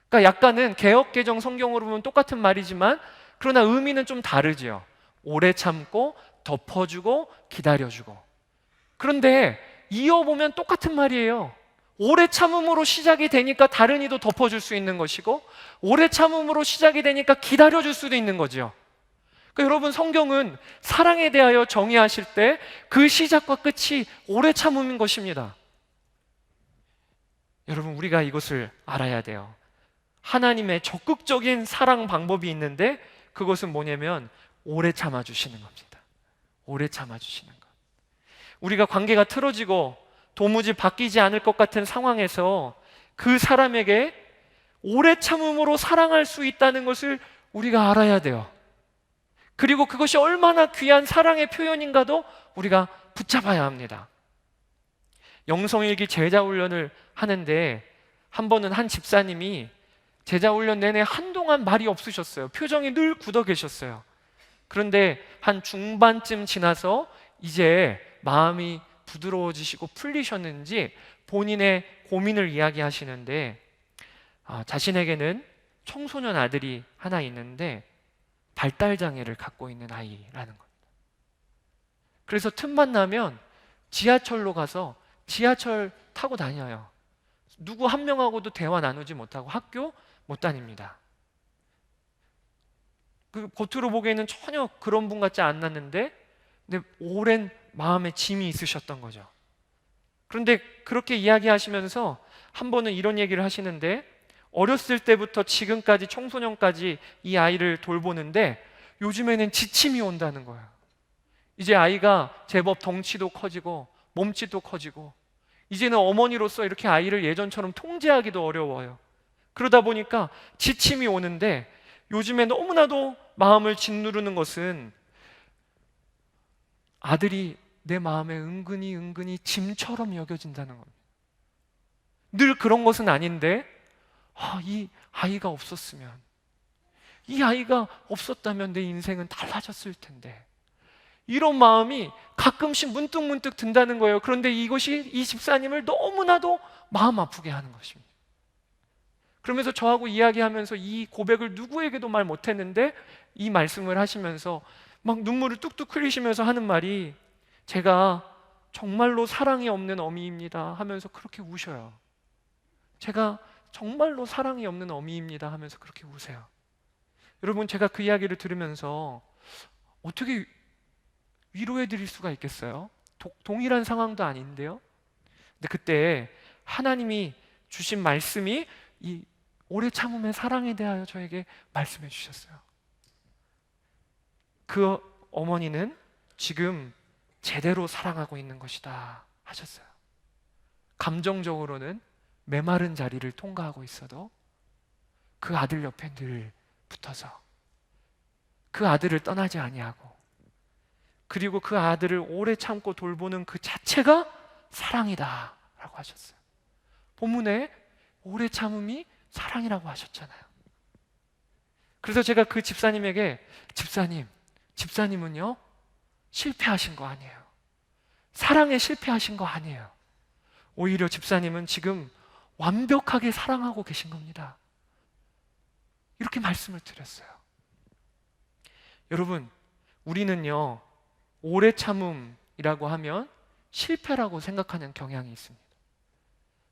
그러니까 약간은 개역개정 성경으로 보면 똑같은 말이지만 그러나 의미는 좀 다르지요. 오래 참고 덮어주고 기다려주고. 그런데 이어보면 똑같은 말이에요. 오래 참음으로 시작이 되니까 다른 이도 덮어줄 수 있는 것이고, 오래 참음으로 시작이 되니까 기다려줄 수도 있는 거죠. 그러니까 여러분, 성경은 사랑에 대하여 정의하실 때 그 시작과 끝이 오래 참음인 것입니다. 여러분, 우리가 이것을 알아야 돼요. 하나님의 적극적인 사랑 방법이 있는데 그것은 뭐냐면 오래 참아주시는 겁니다. 오래 참아주시는 것. 우리가 관계가 틀어지고 도무지 바뀌지 않을 것 같은 상황에서 그 사람에게 오래 참음으로 사랑할 수 있다는 것을 우리가 알아야 돼요. 그리고 그것이 얼마나 귀한 사랑의 표현인가도 우리가 붙잡아야 합니다. 영성일기 제자훈련을 하는데 한 번은 한 집사님이 제자훈련 내내 한동안 말이 없으셨어요. 표정이 늘 굳어 계셨어요. 그런데 한 중반쯤 지나서 이제 마음이 부드러워지시고 풀리셨는지 본인의 고민을 이야기하시는데, 자신에게는 청소년 아들이 하나 있는데 발달장애를 갖고 있는 아이라는 겁니다. 그래서 틈만 나면 지하철로 가서 지하철 타고 다녀요. 누구 한 명하고도 대화 나누지 못하고 학교 못 다닙니다. 그 겉으로 보기에는 전혀 그런 분 같지 않았는데, 근데 오랜 마음에 짐이 있으셨던 거죠. 그런데 그렇게 이야기하시면서 한 번은 이런 얘기를 하시는데, 어렸을 때부터 지금까지 청소년까지 이 아이를 돌보는데 요즘에는 지침이 온다는 거예요. 이제 아이가 제법 덩치도 커지고 몸집도 커지고 이제는 어머니로서 이렇게 아이를 예전처럼 통제하기도 어려워요. 그러다 보니까 지침이 오는데 요즘에 너무나도 마음을 짓누르는 것은 아들이 내 마음에 은근히 짐처럼 여겨진다는 겁니다. 늘 그런 것은 아닌데 이 아이가 없었으면, 이 아이가 없었다면 내 인생은 달라졌을 텐데, 이런 마음이 가끔씩 문득문득 든다는 거예요. 그런데 이것이 이 집사님을 너무나도 마음 아프게 하는 것입니다. 그러면서 저하고 이야기하면서 이 고백을 누구에게도 말 못했는데 이 말씀을 하시면서 막 눈물을 뚝뚝 흘리시면서 하는 말이, 제가 정말로 사랑이 없는 어미입니다 하면서 그렇게 우셔요. 제가 정말로 사랑이 없는 어미입니다 하면서 그렇게 우세요. 여러분, 제가 그 이야기를 들으면서 어떻게 위로해 드릴 수가 있겠어요? 동일한 상황도 아닌데요. 근데 그때 하나님이 주신 말씀이 이 오래 참음의 사랑에 대하여 저에게 말씀해 주셨어요. 그 어머니는 지금 제대로 사랑하고 있는 것이다 하셨어요. 감정적으로는 메마른 자리를 통과하고 있어도 그 아들 옆에 늘 붙어서 그 아들을 떠나지 아니하고, 그리고 그 아들을 오래 참고 돌보는 그 자체가 사랑이다 라고 하셨어요. 본문에 오래 참음이 사랑이라고 하셨잖아요. 그래서 제가 그 집사님에게, 집사님은요 실패하신 거 아니에요. 사랑에 실패하신 거 아니에요. 오히려 집사님은 지금 완벽하게 사랑하고 계신 겁니다. 이렇게 말씀을 드렸어요. 여러분, 우리는요 오래 참음이라고 하면 실패라고 생각하는 경향이 있습니다.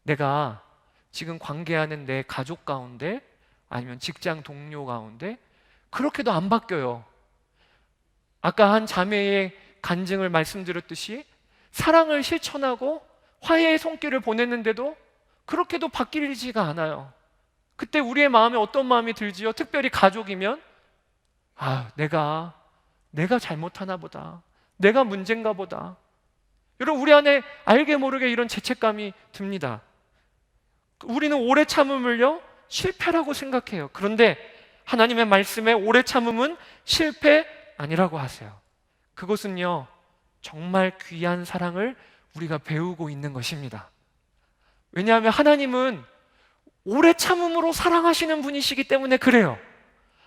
내가 지금 관계하는 내 가족 가운데 아니면 직장 동료 가운데 그렇게도 안 바뀌어요. 아까 한 자매의 간증을 말씀드렸듯이 사랑을 실천하고 화해의 손길을 보냈는데도 그렇게도 바뀌지가 않아요. 그때 우리의 마음에 어떤 마음이 들지요? 특별히 가족이면 내가 잘못하나 보다, 내가 문제인가 보다. 여러분, 우리 안에 알게 모르게 이런 죄책감이 듭니다. 우리는 오래 참음을요 실패라고 생각해요. 그런데 하나님의 말씀에 오래 참음은 실패 아니라고 하세요. 그것은요 정말 귀한 사랑을 우리가 배우고 있는 것입니다. 왜냐하면 하나님은 오래 참음으로 사랑하시는 분이시기 때문에 그래요.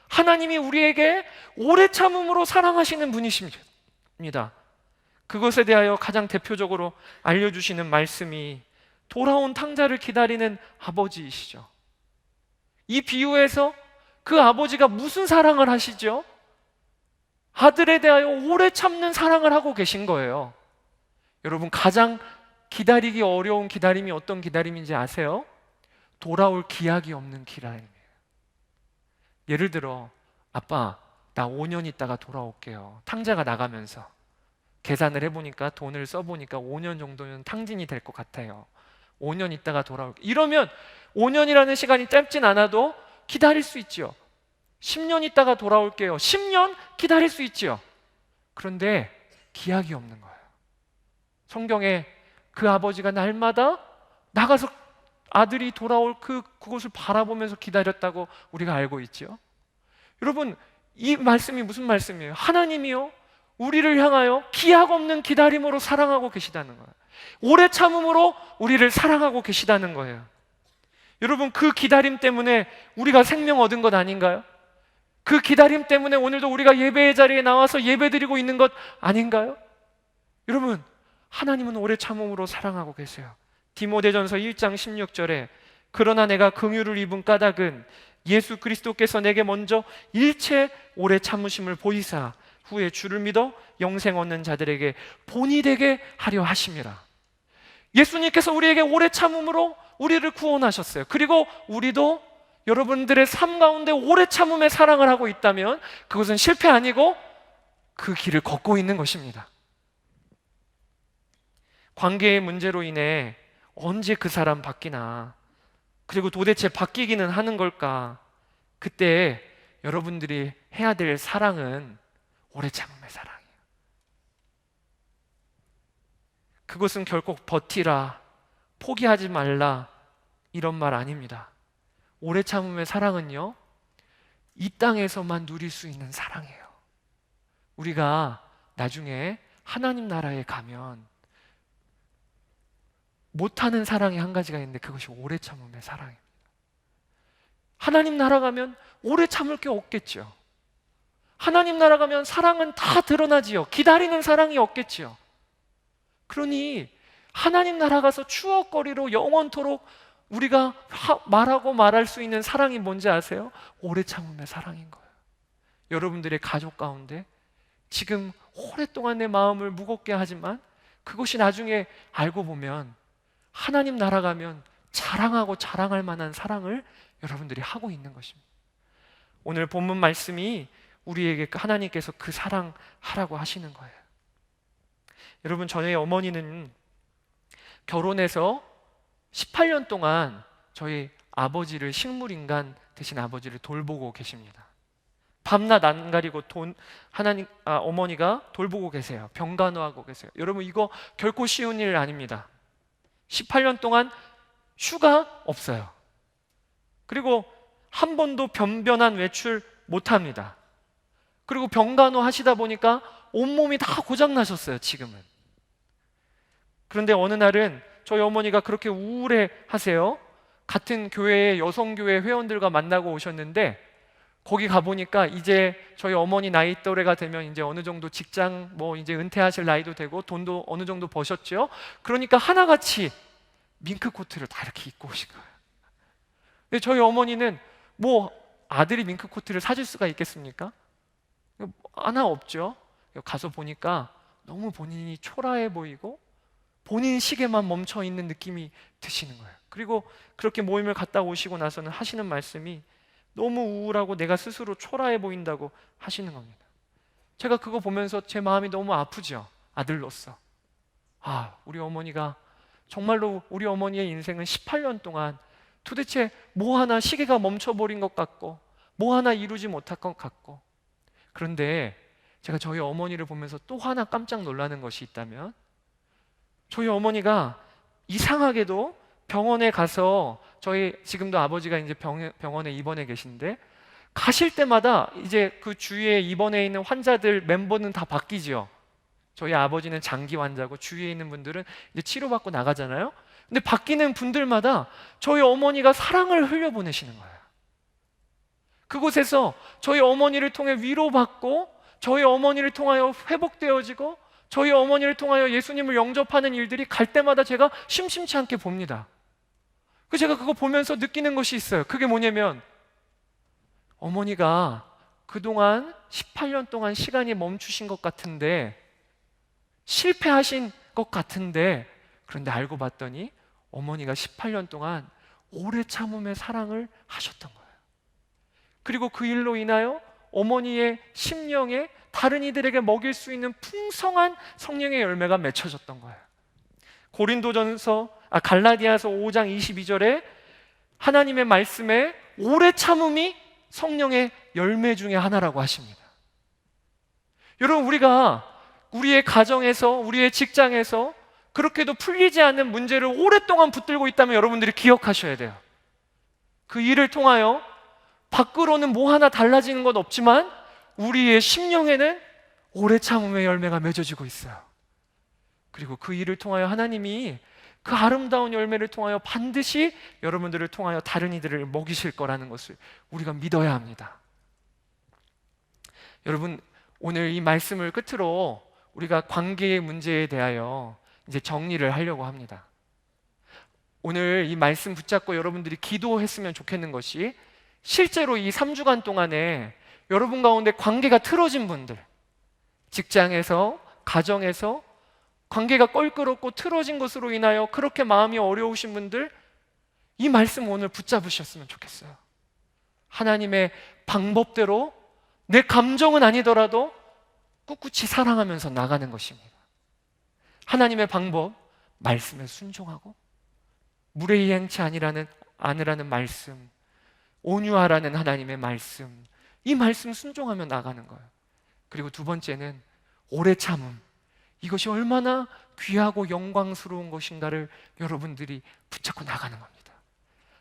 하나님이 우리에게 오래 참음으로 사랑하시는 분이십니다. 그것에 대하여 가장 대표적으로 알려주시는 말씀이 돌아온 탕자를 기다리는 아버지이시죠. 이 비유에서 그 아버지가 무슨 사랑을 하시죠? 아들에 대하여 오래 참는 사랑을 하고 계신 거예요. 여러분, 가장 기다리기 어려운 기다림이 어떤 기다림인지 아세요? 돌아올 기약이 없는 기다림이에요. 예를 들어, 아빠, 나 5년 있다가 돌아올게요. 탕자가 나가면서 계산을 해보니까, 돈을 써보니까 5년 정도는 탕진이 될 것 같아요. 5년 있다가 돌아올게요. 이러면 5년이라는 시간이 짧진 않아도 기다릴 수 있지요. 10년 있다가 돌아올게요. 10년 기다릴 수 있지요. 그런데 기약이 없는 거예요. 성경에 그 아버지가 날마다 나가서 아들이 돌아올 그곳을 바라보면서 기다렸다고 우리가 알고 있죠. 여러분, 이 말씀이 무슨 말씀이에요? 하나님이요, 우리를 향하여 기약 없는 기다림으로 사랑하고 계시다는 거예요. 오래 참음으로 우리를 사랑하고 계시다는 거예요. 여러분, 그 기다림 때문에 우리가 생명 얻은 것 아닌가요? 그 기다림 때문에 오늘도 우리가 예배의 자리에 나와서 예배드리고 있는 것 아닌가요? 여러분, 하나님은 오래 참음으로 사랑하고 계세요. 디모데전서 1장 16절에 그러나 내가 긍휼을 입은 까닭은 예수 그리스도께서 내게 먼저 일체 오래 참으심을 보이사 후에 주를 믿어 영생 얻는 자들에게 본이 되게 하려 하심이라. 예수님께서 우리에게 오래 참음으로 우리를 구원하셨어요. 그리고 우리도 여러분들의 삶 가운데 오래 참음의 사랑을 하고 있다면 그것은 실패 아니고 그 길을 걷고 있는 것입니다. 관계의 문제로 인해 언제 그 사람 바뀌나, 그리고 도대체 바뀌기는 하는 걸까? 그때 여러분들이 해야 될 사랑은 오래 참음의 사랑이에요. 그것은 결코 버티라, 포기하지 말라 이런 말 아닙니다. 오래 참음의 사랑은요, 이 땅에서만 누릴 수 있는 사랑이에요. 우리가 나중에 하나님 나라에 가면 못하는 사랑이 한 가지가 있는데 그것이 오래 참음의 사랑입니다. 하나님 나라 가면 오래 참을 게 없겠죠. 하나님 나라 가면 사랑은 다 드러나지요. 기다리는 사랑이 없겠지요. 그러니 하나님 나라 가서 추억거리로 영원토록 우리가 말하고 말할 수 있는 사랑이 뭔지 아세요? 오래 참음의 사랑인 거예요. 여러분들의 가족 가운데 지금 오랫동안 내 마음을 무겁게 하지만 그것이 나중에 알고 보면 하나님 나라 가면 자랑하고 자랑할 만한 사랑을 여러분들이 하고 있는 것입니다. 오늘 본문 말씀이 우리에게 하나님께서 그 사랑하라고 하시는 거예요. 여러분, 저희 어머니는 결혼해서 18년 동안 저희 아버지를, 식물인간 되신 아버지를 돌보고 계십니다. 밤낮 안 가리고 어머니가 돌보고 계세요. 병간호하고 계세요. 여러분, 이거 결코 쉬운 일 아닙니다. 18년 동안 휴가 없어요. 그리고 한 번도 변변한 외출 못 합니다. 그리고 병간호 하시다 보니까 온몸이 다 고장나셨어요, 지금은. 그런데 어느 날은 저희 어머니가 그렇게 우울해 하세요. 같은 교회의 여성교회 회원들과 만나고 오셨는데 거기 가보니까 이제 저희 어머니 나이 또래가 되면 이제 어느 정도 직장 이제 은퇴하실 나이도 되고 돈도 어느 정도 버셨죠. 그러니까 하나같이 밍크 코트를 다 이렇게 입고 오신 거예요. 근데 저희 어머니는 아들이 밍크 코트를 사줄 수가 있겠습니까? 하나 없죠. 가서 보니까 너무 본인이 초라해 보이고 본인 시계만 멈춰 있는 느낌이 드시는 거예요. 그리고 그렇게 모임을 갔다 오시고 나서는 하시는 말씀이 너무 우울하고 내가 스스로 초라해 보인다고 하시는 겁니다. 제가 그거 보면서 제 마음이 너무 아프죠. 아들로서. 우리 어머니가 정말로 우리 어머니의 인생은 18년 동안 도대체 뭐 하나 시계가 멈춰버린 것 같고 뭐 하나 이루지 못할 것 같고, 그런데 제가 저희 어머니를 보면서 또 하나 깜짝 놀라는 것이 있다면, 저희 어머니가 이상하게도 병원에 가서 지금도 아버지가 이제 병원에 입원해 계신데 가실 때마다 이제 그 주위에 입원해 있는 환자들 멤버는 다 바뀌죠. 저희 아버지는 장기 환자고 주위에 있는 분들은 이제 치료받고 나가잖아요. 근데 바뀌는 분들마다 저희 어머니가 사랑을 흘려보내시는 거예요. 그곳에서 저희 어머니를 통해 위로받고 저희 어머니를 통하여 회복되어지고 저희 어머니를 통하여 예수님을 영접하는 일들이 갈 때마다 제가 심심치 않게 봅니다. 제가 그거 보면서 느끼는 것이 있어요. 그게 뭐냐면 어머니가 그동안 18년 동안 시간이 멈추신 것 같은데, 실패하신 것 같은데, 그런데 알고 봤더니 어머니가 18년 동안 오래 참음의 사랑을 하셨던 거예요. 그리고 그 일로 인하여 어머니의 심령에 다른 이들에게 먹일 수 있는 풍성한 성령의 열매가 맺혀졌던 거예요. 갈라디아서 5장 22절에 하나님의 말씀에 오래 참음이 성령의 열매 중에 하나라고 하십니다. 여러분, 우리가 우리의 가정에서, 우리의 직장에서 그렇게도 풀리지 않는 문제를 오랫동안 붙들고 있다면 여러분들이 기억하셔야 돼요. 그 일을 통하여 밖으로는 뭐 하나 달라지는 건 없지만 우리의 심령에는 오래 참음의 열매가 맺어지고 있어요. 그리고 그 일을 통하여 하나님이 그 아름다운 열매를 통하여 반드시 여러분들을 통하여 다른 이들을 먹이실 거라는 것을 우리가 믿어야 합니다. 여러분, 오늘 이 말씀을 끝으로 우리가 관계의 문제에 대하여 이제 정리를 하려고 합니다. 오늘 이 말씀 붙잡고 여러분들이 기도했으면 좋겠는 것이, 실제로 이 3주간 동안에 여러분 가운데 관계가 틀어진 분들, 직장에서, 가정에서 관계가 껄끄럽고 틀어진 것으로 인하여 그렇게 마음이 어려우신 분들, 이 말씀 오늘 붙잡으셨으면 좋겠어요. 하나님의 방법대로 내 감정은 아니더라도 꿋꿋이 사랑하면서 나가는 것입니다. 하나님의 방법, 말씀에 순종하고 물의 이행치 않으라는 말씀, 온유하라는 하나님의 말씀, 이 말씀 순종하며 나가는 거예요. 그리고 두 번째는 오래 참음, 이것이 얼마나 귀하고 영광스러운 것인가를 여러분들이 붙잡고 나가는 겁니다.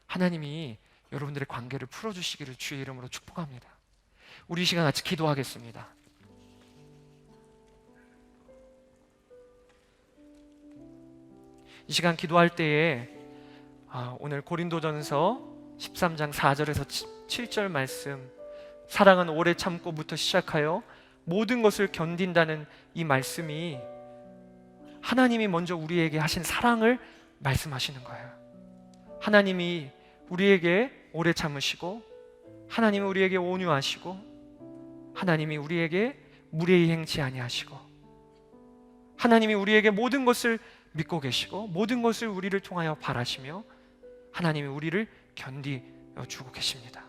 하나님이 여러분들의 관계를 풀어주시기를 주의 이름으로 축복합니다. 우리 이 시간 같이 기도하겠습니다. 이 시간 기도할 때에 오늘 고린도전서 13장 4절에서 7절 말씀, 사랑은 오래 참고부터 시작하여 모든 것을 견딘다는 이 말씀이 하나님이 먼저 우리에게 하신 사랑을 말씀하시는 거예요. 하나님이 우리에게 오래 참으시고, 하나님이 우리에게 온유하시고, 하나님이 우리에게 무례히 행치 아니하시고, 하나님이 우리에게 모든 것을 믿고 계시고 모든 것을 우리를 통하여 바라시며 하나님이 우리를 견디어 주고 계십니다.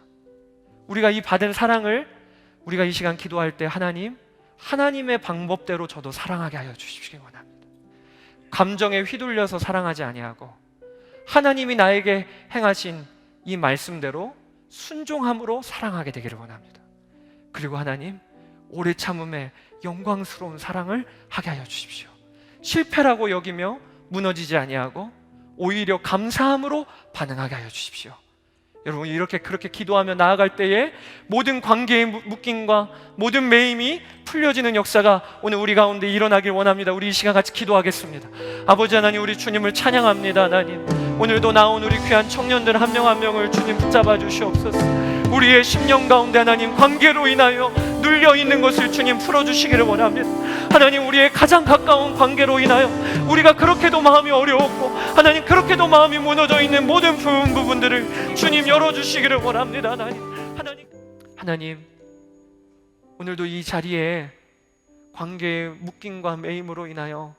우리가 이 받은 사랑을 우리가 이 시간 기도할 때 하나님의 방법대로 저도 사랑하게 하여 주시기 원합니다. 감정에 휘둘려서 사랑하지 아니하고 하나님이 나에게 행하신 이 말씀대로 순종함으로 사랑하게 되기를 원합니다. 그리고 하나님, 오래 참음의 영광스러운 사랑을 하게 하여 주십시오. 실패라고 여기며 무너지지 아니하고 오히려 감사함으로 반응하게 하여 주십시오. 여러분, 그렇게 기도하며 나아갈 때에 모든 관계의 묶임과 모든 매임이 풀려지는 역사가 오늘 우리 가운데 일어나길 원합니다. 우리 이 시간 같이 기도하겠습니다. 아버지 하나님, 우리 주님을 찬양합니다. 하나님, 오늘도 나온 우리 귀한 청년들 한 명 한 명을 주님 붙잡아 주시옵소서. 우리의 심령 가운데 하나님, 관계로 인하여 눌려있는 것을 주님 풀어주시기를 원합니다. 하나님, 우리의 가장 가까운 관계로 인하여 우리가 그렇게도 마음이 어려웠고 하나님, 그렇게도 마음이 무너져 있는 모든 부분들을 주님 열어주시기를 원합니다. 하나님, 오늘도 이 자리에 관계의 묶임과 매임으로 인하여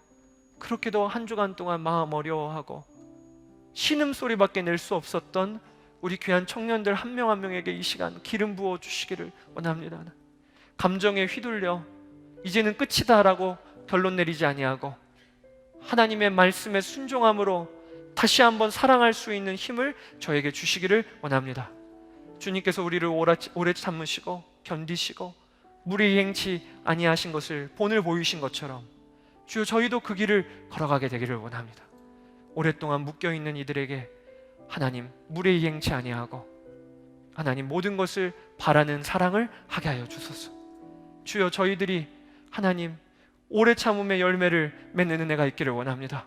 그렇게도 한 주간 동안 마음 어려워하고 신음소리밖에 낼 수 없었던 우리 귀한 청년들 한 명 한 명에게 이 시간 기름 부어 주시기를 원합니다. 감정에 휘둘려 이제는 끝이다라고 결론 내리지 아니하고 하나님의 말씀에 순종함으로 다시 한번 사랑할 수 있는 힘을 저에게 주시기를 원합니다. 주님께서 우리를 오래 참으시고 견디시고 무례히 행치 아니하신 것을 본을 보이신 것처럼 주여, 저희도 그 길을 걸어가게 되기를 원합니다. 오랫동안 묶여있는 이들에게 하나님, 무례히 행치 아니하고 하나님, 모든 것을 바라는 사랑을 하게 하여 주소서. 주여, 저희들이 하나님 오래 참음의 열매를 맺는 은혜가 있기를 원합니다.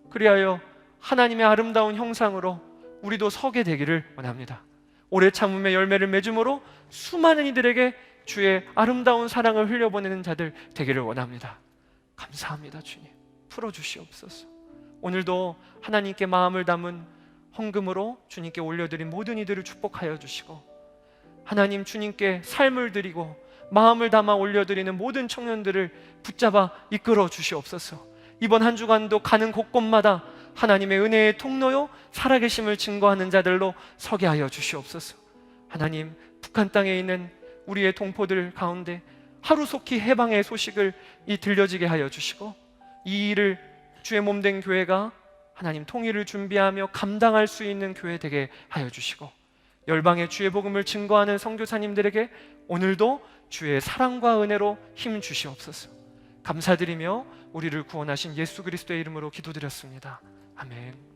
그리하여 하나님의 아름다운 형상으로 우리도 서게 되기를 원합니다. 오래 참음의 열매를 맺음으로 수많은 이들에게 주의 아름다운 사랑을 흘려보내는 자들 되기를 원합니다. 감사합니다. 주님, 풀어주시옵소서. 오늘도 하나님께 마음을 담은 헌금으로 주님께 올려드린 모든 이들을 축복하여 주시고, 하나님 주님께 삶을 드리고 마음을 담아 올려드리는 모든 청년들을 붙잡아 이끌어 주시옵소서. 이번 한 주간도 가는 곳곳마다 하나님의 은혜의 통로요 살아계심을 증거하는 자들로 서게 하여 주시옵소서. 하나님, 북한 땅에 있는 우리의 동포들 가운데 하루속히 해방의 소식을 들려지게 하여 주시고, 이 일을 주의 몸된 교회가 하나님 통일을 준비하며 감당할 수 있는 교회 되게 하여 주시고, 열방의 주의 복음을 증거하는 선교사님들에게 오늘도 주의 사랑과 은혜로 힘 주시옵소서. 감사드리며 우리를 구원하신 예수 그리스도의 이름으로 기도드렸습니다. 아멘.